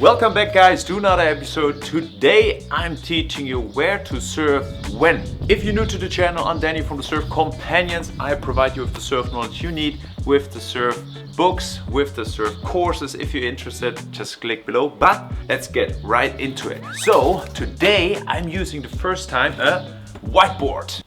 Welcome back guys to another episode. Today I'm teaching you where to surf when. If you're new to the channel, I'm Danny from the Surf Companions. I provide you with the surf knowledge you need, with the surf books, with the surf courses. If you're interested, just click below. But let's get right into it. So today I'm using the first time a whiteboard.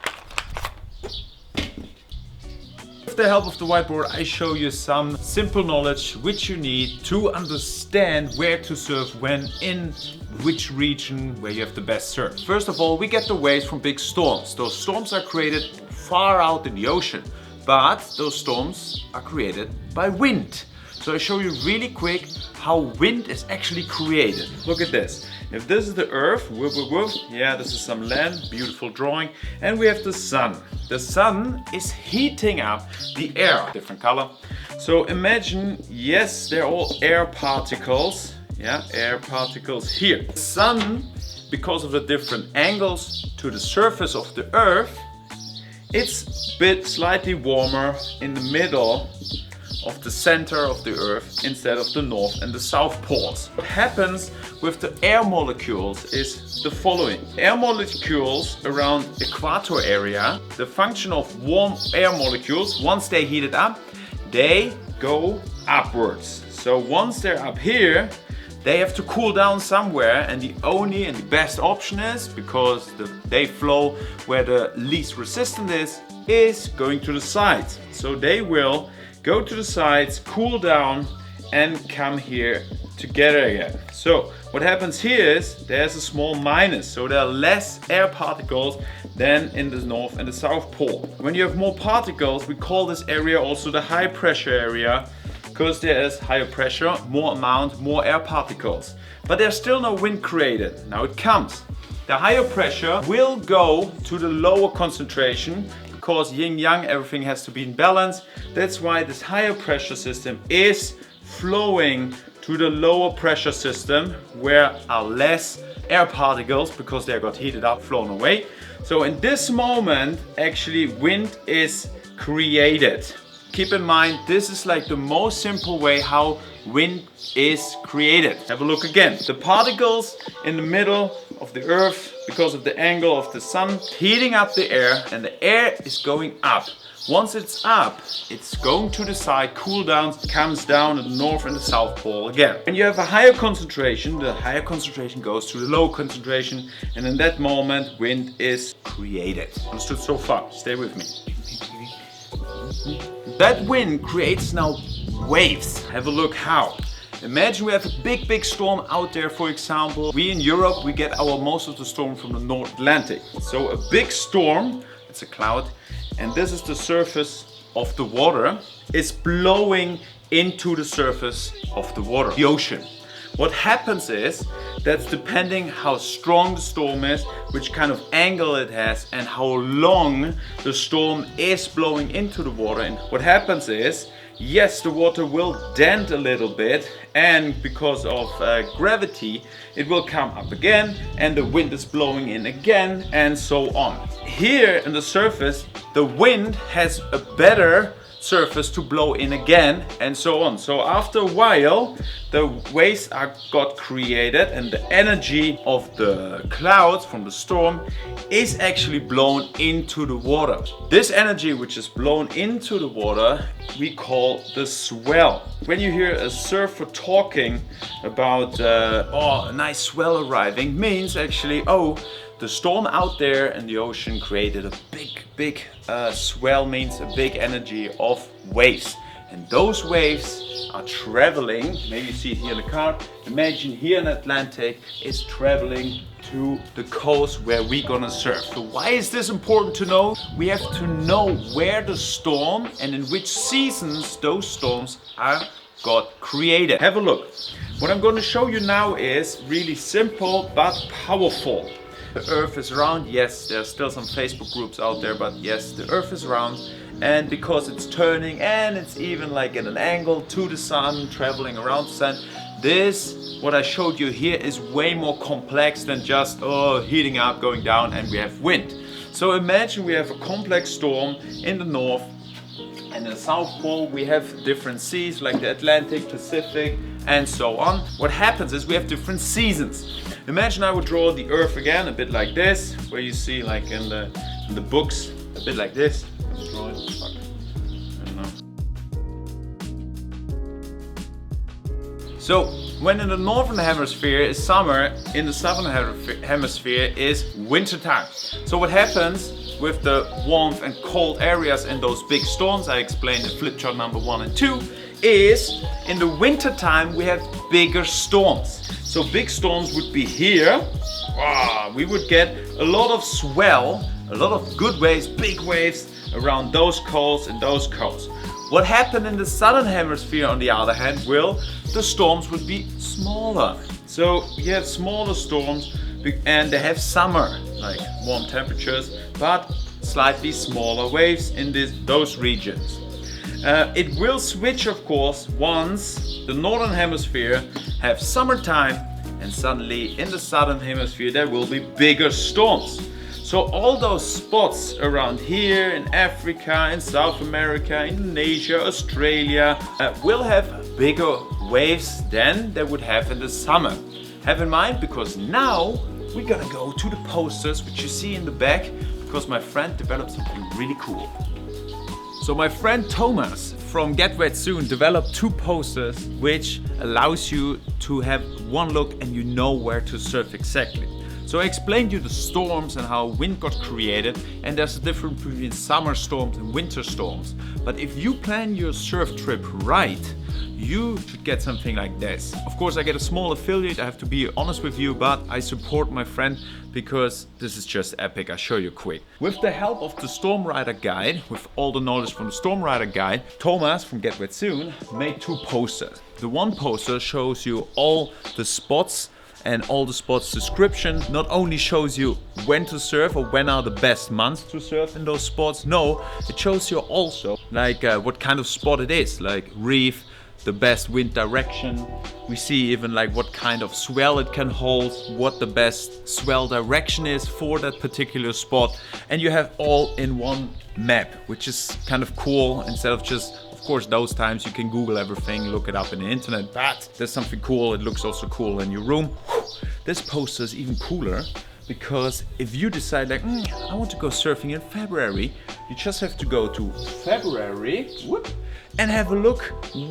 With the help of the whiteboard, I show you some simple knowledge which you need to understand where to surf when, in which region where you have the best surf. First of all, we get the waves from big storms. Those storms are created far out in the ocean, but those storms are created by wind. So I show you really quick how wind is actually created. Look at this. If this is the earth, yeah, this is some land, beautiful drawing, and we have the sun. The sun is heating up the air, different color. So imagine, yes, they're all air particles, yeah, air particles here. The sun, because of the different angles to the surface of the earth, it's a bit slightly warmer in the middle of the center of the earth instead of the north and the south poles. What happens with the air molecules is the following. Air molecules around equator area, the function of warm air molecules, once they heated up, they go upwards. So once they're up here, they have to cool down somewhere, and the only and the best option is, because they flow where the least resistant is going to the sides. So they will go to the sides, cool down, and come here together again. So what happens here is there's a small minus, so there are less air particles than in the north and the south pole. When you have more particles, we call this area also the high pressure area, because there is higher pressure, more amount, more air particles. But there's still no wind created. Now it comes. The higher pressure will go to the lower concentration, because yin-yang, everything has to be in balance. That's why this higher pressure system is flowing to the lower pressure system, where are less air particles because they got heated up, flown away. So in this moment, actually wind is created. Keep in mind, this is like the most simple way how wind is created. Have a look again. The particles in the middle of the earth, because of the angle of the sun, heating up the air, and the air is going up. Once it's up, it's going to the side, cool down, comes down to the north and the south pole again. When you have a higher concentration, the higher concentration goes to the low concentration, and in that moment, wind is created. Understood so far? Stay with me. That wind creates now waves. Have a look how. Imagine we have a big storm out there. For example, we in Europe, we get our most of the storm from the North Atlantic. So a big storm, it's a cloud, and this is the surface of the water, is blowing into the surface of the water, the ocean. What happens is, that's depending how strong the storm is, which kind of angle it has, and how long the storm is blowing into the water. And what happens is, yes, the water will dent a little bit, and because of gravity, it will come up again, and the wind is blowing in again, and so on. Here in the surface, the wind has a better surface to blow in again, and so on. So after a while, the waves got created, and the energy of the clouds from the storm is actually blown into the water. This energy which is blown into the water, we call the swell. When you hear a surfer talking about a nice swell arriving, means actually, oh, the storm out there in the ocean created a big swell, means a big energy of waves. And those waves are traveling, maybe you see it here in the card, imagine here in Atlantic, is traveling to the coast where we're gonna surf. So why is this important to know? We have to know where the storm and in which seasons those storms are got created. Have a look. What I'm going to show you now is really simple but powerful. The earth is round. Yes, there's still some Facebook groups out there, but yes, the earth is round, and because it's turning and it's even like at an angle to the sun, traveling around the sun, this, what I showed you here, is way more complex than just heating up, going down, and we have wind. So imagine we have a complex storm in the north, and in the South Pole we have different seas like the Atlantic, Pacific, and so on. What happens is we have different seasons. Imagine I would draw the Earth again, a bit like this, where you see like in the books, a bit like this. Draw it. Fuck. I don't know. So when in the northern hemisphere is summer, in the southern hemisphere is winter time. So what happens with the warmth and cold areas in those big storms I explained in flip chart number 1 and 2 is in the winter time we have bigger storms. So big storms would be here. We would get a lot of swell, a lot of good waves, big waves around those coasts and those coasts. What happened in the southern hemisphere on the other hand the storms would be smaller. So you have smaller storms and they have summer, like warm temperatures, but slightly smaller waves in those regions. It will switch, of course, once the northern hemisphere have summertime and suddenly in the southern hemisphere there will be bigger storms. So all those spots around here in Africa, in South America, Indonesia, Australia will have bigger waves than they would have in the summer. Have in mind, because now we're gonna go to the posters which you see in the back, because my friend developed something really cool. So my friend Thomas from Get Wet Soon developed 2 posters which allows you to have one look and you know where to surf exactly. So I explained you the storms and how wind got created, and there's a difference between summer storms and winter storms. But if you plan your surf trip right, you should get something like this. Of course I get a small affiliate, I have to be honest with you, but I support my friend because this is just epic. I'll show you quick. With the help of the Storm Rider guide, with all the knowledge from the Storm Rider guide, Thomas from Get Wet Soon made 2 posters. The one poster shows you all the spots and all the spots description. Not only shows you when to surf or when are the best months to surf in those spots, no, it shows you also like what kind of spot it is, like reef, the best wind direction. We see even like what kind of swell it can hold, what the best swell direction is for that particular spot, and you have all in one map, which is kind of cool. Instead of just, of course, those times you can Google everything, look it up in the internet, but there's something cool. It looks also cool in your room. This poster is even cooler because if you decide like, I want to go surfing in February, you just have to go to February and have a look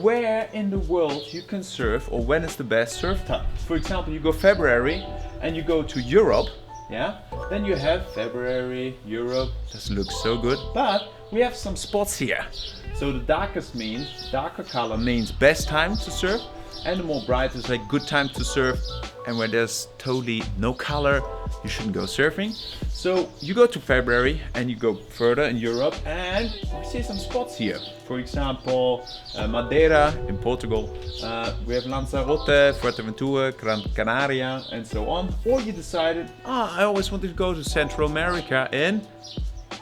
where in the world you can surf or when is the best surf time. For example, you go February and you go to Europe, yeah? Then you have February, Europe, doesn't look so good, but we have some spots here. So the darker color means best time to surf, and the more bright is like good time to surf, and when there's totally no color, you shouldn't go surfing. So you go to February and you go further in Europe and we see some spots here. For example, Madeira in Portugal, we have Lanzarote, Fuerteventura, Gran Canaria and so on. Or you decided, I always wanted to go to Central America in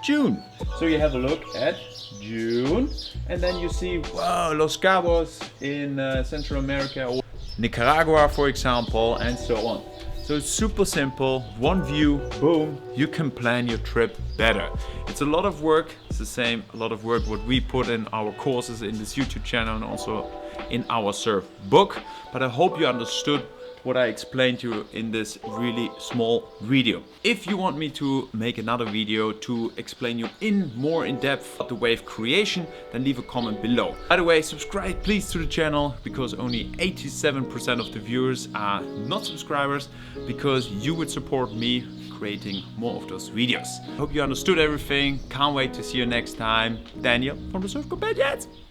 June. So you have a look at June and then you see, wow, Los Cabos in Central America, or Nicaragua for example, and so on. So it's super simple, one view, boom, you can plan your trip better. It's a lot of work, it's the same, a lot of work what we put in our courses in this YouTube channel and also in our surf book, but I hope you understood what I explained to you in this really small video. If you want me to make another video to explain you more in depth the wave creation, then leave a comment below. By the way, subscribe please to the channel, because only 87% of the viewers are not subscribers, because you would support me creating more of those videos. Hope you understood everything. Can't wait to see you next time. Daniel from the Surf Companions.